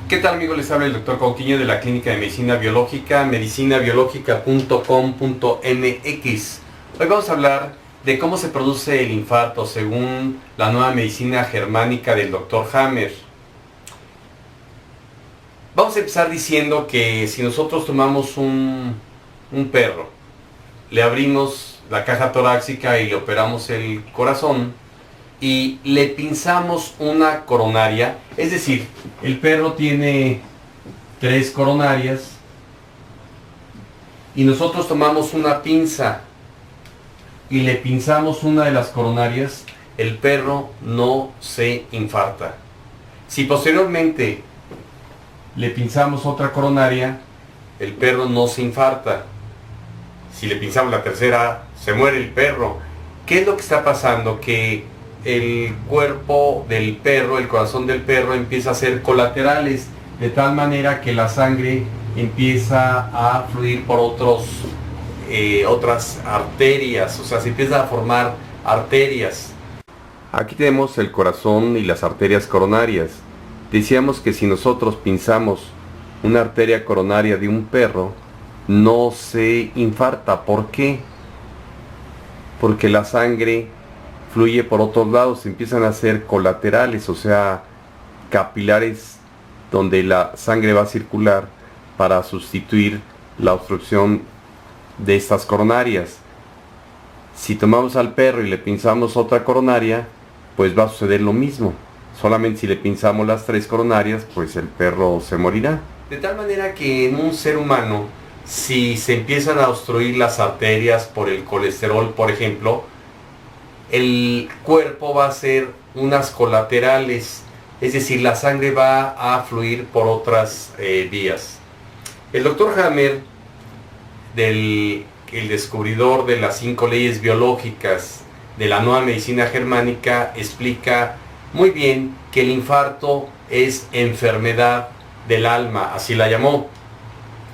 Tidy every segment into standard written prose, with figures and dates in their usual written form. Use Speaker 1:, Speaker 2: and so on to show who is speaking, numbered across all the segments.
Speaker 1: ¿Qué tal, amigos? Les habla el doctor Coutinho de la Clínica de Medicina Biológica, medicinabiológica.com.mx. Hoy vamos a hablar de cómo se produce el infarto según la nueva medicina germánica del doctor Hammer. Vamos a empezar diciendo que si nosotros tomamos un perro, le abrimos la caja torácica y le operamos el corazón y le pinzamos una coronaria, es decir, el perro tiene 3 coronarias y nosotros tomamos una pinza y le pinzamos una de las coronarias, el perro no se infarta. Si posteriormente le pinzamos otra coronaria, el perro no se infarta. Si le pinzamos la tercera, se muere el perro. ¿Qué es lo que está pasando? Que el cuerpo del perro, el corazón del perro empieza a ser colaterales, de tal manera que la sangre empieza a fluir por otras arterias, o sea, se empiezan a formar arterias. Aquí tenemos el corazón y las arterias coronarias. Decíamos que si nosotros pinzamos una arteria coronaria de un perro, no se infarta. ¿Por qué? Porque la sangre fluye por otros lados, empiezan a ser colaterales, o sea, capilares donde la sangre va a circular para sustituir la obstrucción de estas coronarias. Si tomamos al perro y le pinzamos otra coronaria, pues va a suceder lo mismo. Solamente si le pinzamos las 3 coronarias, pues el perro se morirá. De tal manera que en un ser humano, si se empiezan a obstruir las arterias por el colesterol, por ejemplo, el cuerpo va a ser unas colaterales, es decir, la sangre va a fluir por otras vías. El doctor Hammer, el descubridor de las 5 leyes biológicas de la nueva medicina germánica, explica muy bien que el infarto es enfermedad del alma, así la llamó.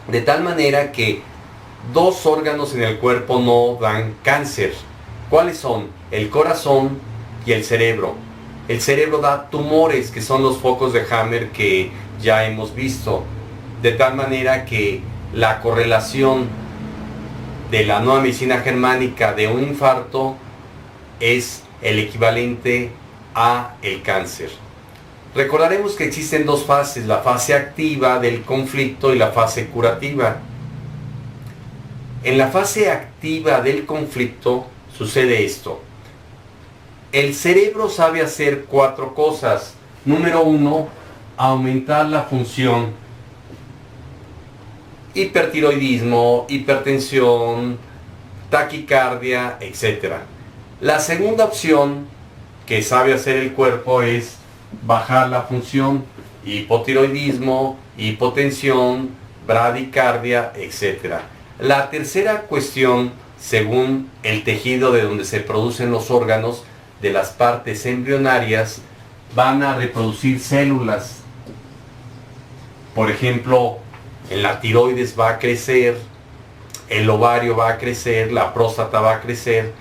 Speaker 1: De tal manera que 2 órganos en el cuerpo no dan cáncer. ¿Cuáles son? El corazón y el cerebro. El cerebro da tumores, que son los focos de Hammer que ya hemos visto. De tal manera que la correlación de la nueva medicina germánica de un infarto es el equivalente a el cáncer. Recordaremos que existen 2 fases, la fase activa del conflicto y la fase curativa. En la fase activa del conflicto sucede esto. El cerebro sabe hacer 4 cosas. Número 1, aumentar la función. Hipertiroidismo, hipertensión, taquicardia, etc. La segunda opción que sabe hacer el cuerpo es bajar la función. Hipotiroidismo, hipotensión, bradicardia, etc. La tercera cuestión, según el tejido de donde se producen los órganos, de las partes embrionarias, van a reproducir células. Por ejemplo, en la tiroides va a crecer, el ovario va a crecer, la próstata va a crecer,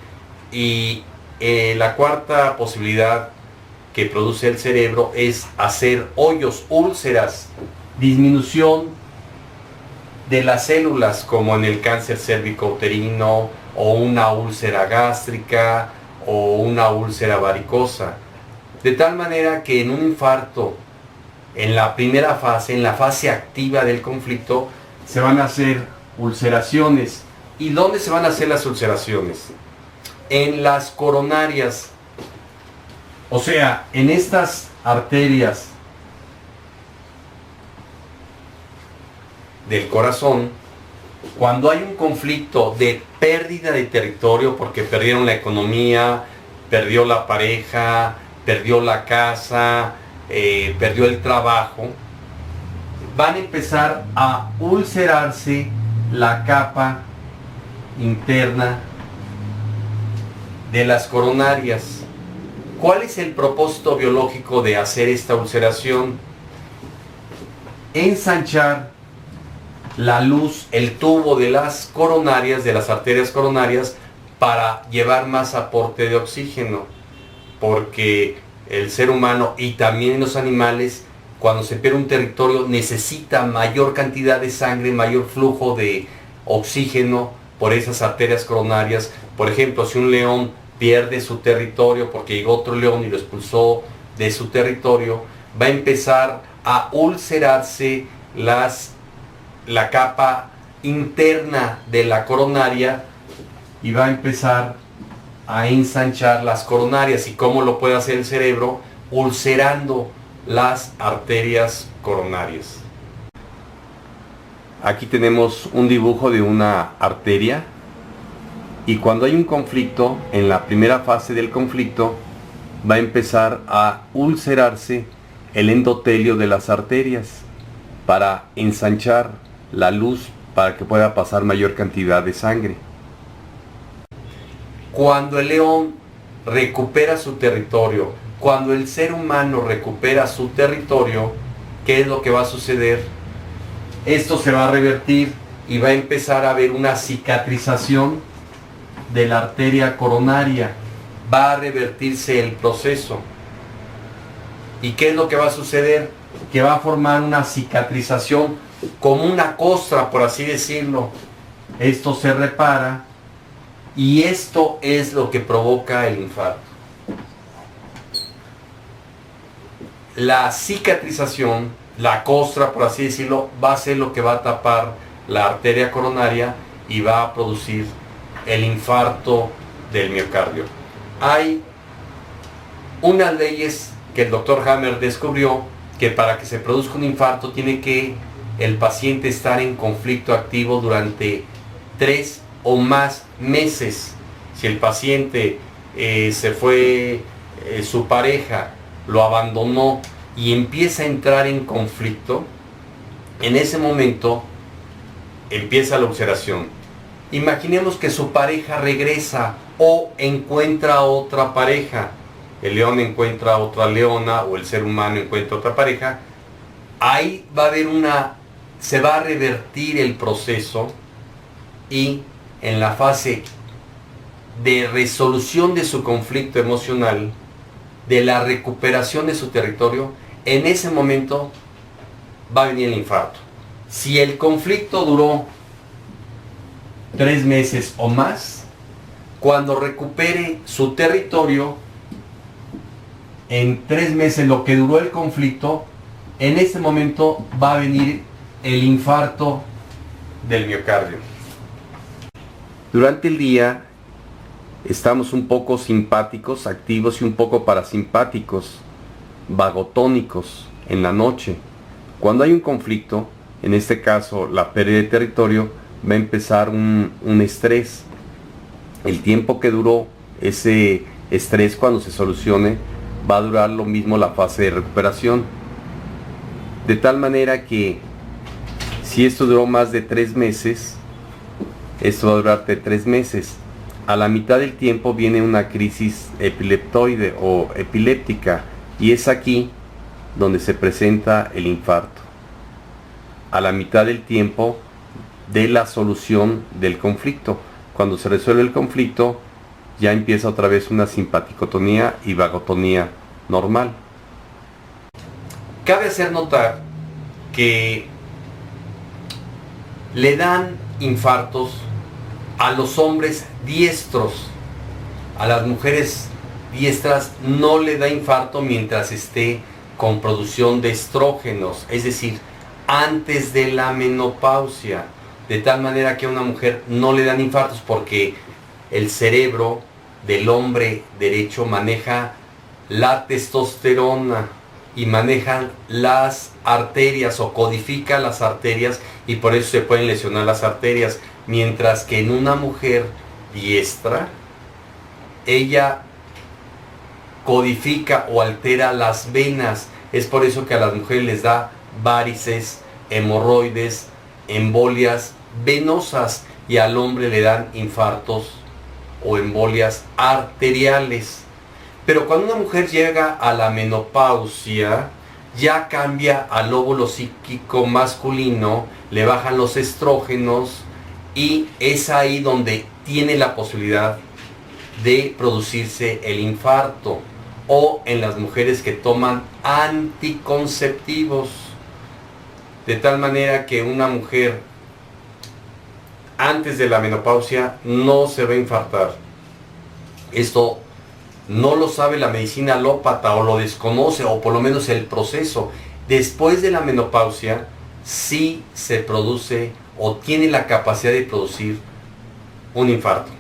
Speaker 1: y la cuarta posibilidad que produce el cerebro es hacer hoyos, úlceras, disminución de las células, como en el cáncer cérvico-uterino, o una úlcera gástrica, o una úlcera varicosa. De tal manera que en un infarto, en la primera fase, en la fase activa del conflicto, se van a hacer ulceraciones. ¿Y dónde se van a hacer las ulceraciones? En las coronarias. O sea, en estas arterias del corazón, cuando hay un conflicto de pérdida de territorio, porque perdieron la economía, perdió la pareja, perdió la casa, perdió el trabajo, van a empezar a ulcerarse la capa interna de las coronarias. ¿Cuál es el propósito biológico de hacer esta ulceración? Ensanchar la luz, el tubo de las coronarias, de las arterias coronarias, para llevar más aporte de oxígeno, porque el ser humano y también los animales cuando se pierde un territorio, necesita mayor cantidad de sangre, mayor flujo de oxígeno por esas arterias coronarias. Por ejemplo, si un león pierde su territorio porque llegó otro león y lo expulsó de su territorio, va a empezar a ulcerarse la capa interna de la coronaria y va a empezar a ensanchar las coronarias. ¿Y cómo lo puede hacer el cerebro? Ulcerando las arterias coronarias. Aquí tenemos un dibujo de una arteria, y cuando hay un conflicto, en la primera fase del conflicto, va a empezar a ulcerarse el endotelio de las arterias para ensanchar la luz para que pueda pasar mayor cantidad de sangre. Cuando el león recupera su territorio, cuando el ser humano recupera su territorio, ¿qué es lo que va a suceder? Esto se va a revertir y va a empezar a haber una cicatrización de la arteria coronaria. Va a revertirse el proceso. ¿Y qué es lo que va a suceder? Que va a formar una cicatrización como una costra, por así decirlo. Esto se repara y esto es lo que provoca el infarto. La cicatrización, la costra, por así decirlo, va a ser lo que va a tapar la arteria coronaria y va a producir el infarto del miocardio. Hay unas leyes que el doctor Hammer descubrió, que para que se produzca un infarto tiene que el paciente estar en conflicto activo durante 3 o más meses. Si el paciente se fue, su pareja lo abandonó y empieza a entrar en conflicto, en ese momento empieza la ulceración. Imaginemos que su pareja regresa o encuentra otra pareja. El león encuentra otra leona o el ser humano encuentra otra pareja. Ahí va a haber se va a revertir el proceso, y en la fase de resolución de su conflicto emocional, de la recuperación de su territorio, en ese momento va a venir el infarto. Si el conflicto duró 3 meses o más, cuando recupere su territorio, en 3 meses, lo que duró el conflicto, en ese momento va a venir el infarto del miocardio. Durante el día estamos un poco simpáticos, activos, y un poco parasimpáticos, vagotónicos en la noche. Cuando hay un conflicto, en este caso la pérdida de territorio, va a empezar un estrés. El tiempo que duró ese estrés, cuando se solucione, va a durar lo mismo la fase de recuperación. De tal manera que si esto duró más de 3 meses, esto va a durar 3 meses. A la mitad del tiempo viene una crisis epileptoide o epiléptica, y es aquí donde se presenta el infarto. A la mitad del tiempo de la solución del conflicto. Cuando se resuelve el conflicto, ya empieza otra vez una simpaticotonía y vagotonía normal. Cabe hacer notar que le dan infartos a los hombres diestros. A las mujeres diestras no le da infarto mientras esté con producción de estrógenos, es decir, antes de la menopausia. De tal manera que a una mujer no le dan infartos porque el cerebro del hombre derecho maneja la testosterona y maneja las arterias o codifica las arterias, y por eso se pueden lesionar las arterias. Mientras que en una mujer diestra, ella codifica o altera las venas. Es por eso que a las mujeres les da varices, hemorroides, embolias venosas, y al hombre le dan infartos o embolias arteriales. Pero cuando una mujer llega a la menopausia, ya cambia al óvulo psíquico masculino, le bajan los estrógenos, y es ahí donde tiene la posibilidad de producirse el infarto o en las mujeres que toman anticonceptivos. De tal manera que una mujer antes de la menopausia no se va a infartar. Esto no lo sabe la medicina alópata o lo desconoce, o por lo menos el proceso. Después de la menopausia sí se produce o tiene la capacidad de producir un infarto.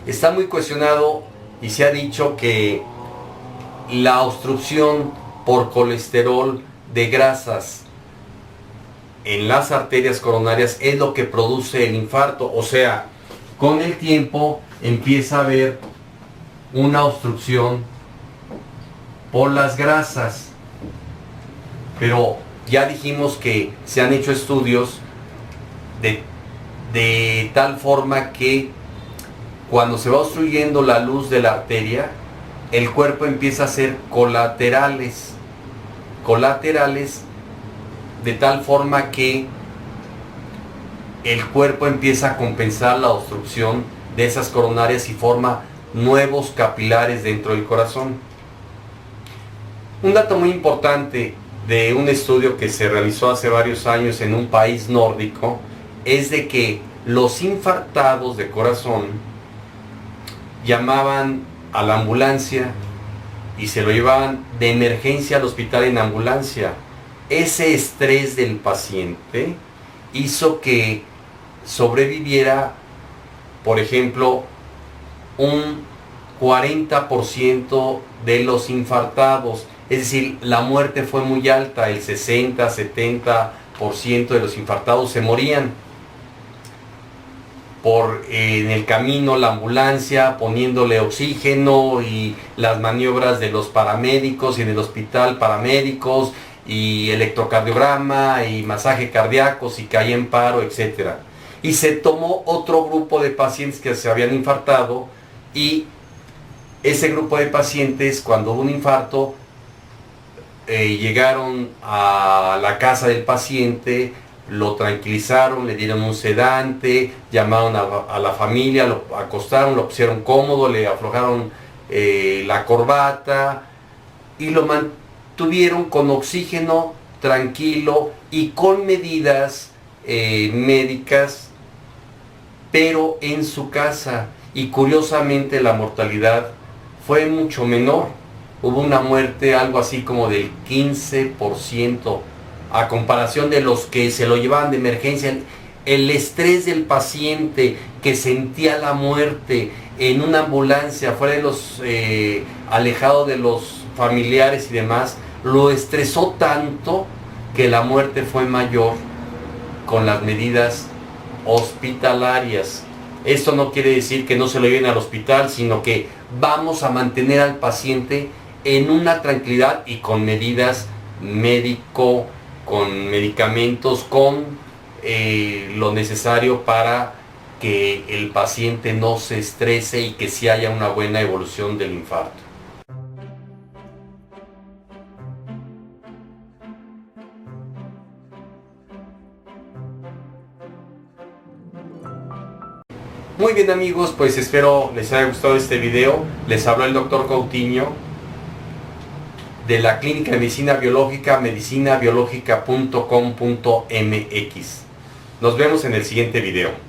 Speaker 1: Está muy cuestionado y se ha dicho que la obstrucción por colesterol de grasas en las arterias coronarias es lo que produce el infarto. O sea, con el tiempo empieza a haber una obstrucción por las grasas. Pero ya dijimos que se han hecho estudios de tal forma que cuando se va obstruyendo la luz de la arteria, el cuerpo empieza a hacer colaterales de tal forma que el cuerpo empieza a compensar la obstrucción de esas coronarias y forma nuevos capilares dentro del corazón. Un dato muy importante de un estudio que se realizó hace varios años en un país nórdico es de que los infartados de corazón llamaban a la ambulancia y se lo llevaban de emergencia al hospital en ambulancia. Ese estrés del paciente hizo que sobreviviera, por ejemplo, un 40% de los infartados. Es decir, la muerte fue muy alta, el 60-70% de los infartados se morían en el camino, la ambulancia poniéndole oxígeno y las maniobras de los paramédicos y en el hospital paramédicos y electrocardiograma y masaje cardíaco si caía en paro, etc. Y se tomó otro grupo de pacientes que se habían infartado y ese grupo de pacientes, cuando hubo un infarto, llegaron a la casa del paciente, lo tranquilizaron, le dieron un sedante, llamaron a la familia, lo acostaron, lo pusieron cómodo, le aflojaron la corbata y lo mantuvieron con oxígeno, tranquilo y con medidas médicas, pero en su casa. Y curiosamente la mortalidad fue mucho menor. Hubo una muerte algo así como del 15% a comparación de los que se lo llevaban de emergencia. El estrés del paciente que sentía la muerte en una ambulancia, fuera de los alejado de los familiares y demás, lo estresó tanto que la muerte fue mayor con las medidas hospitalarias. Esto no quiere decir que no se lo lleven al hospital, sino que vamos a mantener al paciente en una tranquilidad y con medidas médico, con medicamentos, con lo necesario para que el paciente no se estrese y que sí haya una buena evolución del infarto. Muy bien amigos, pues espero les haya gustado este video. Les habló el doctor Coutinho de la Clínica de Medicina Biológica, medicinabiológica.com.mx. Nos vemos en el siguiente video.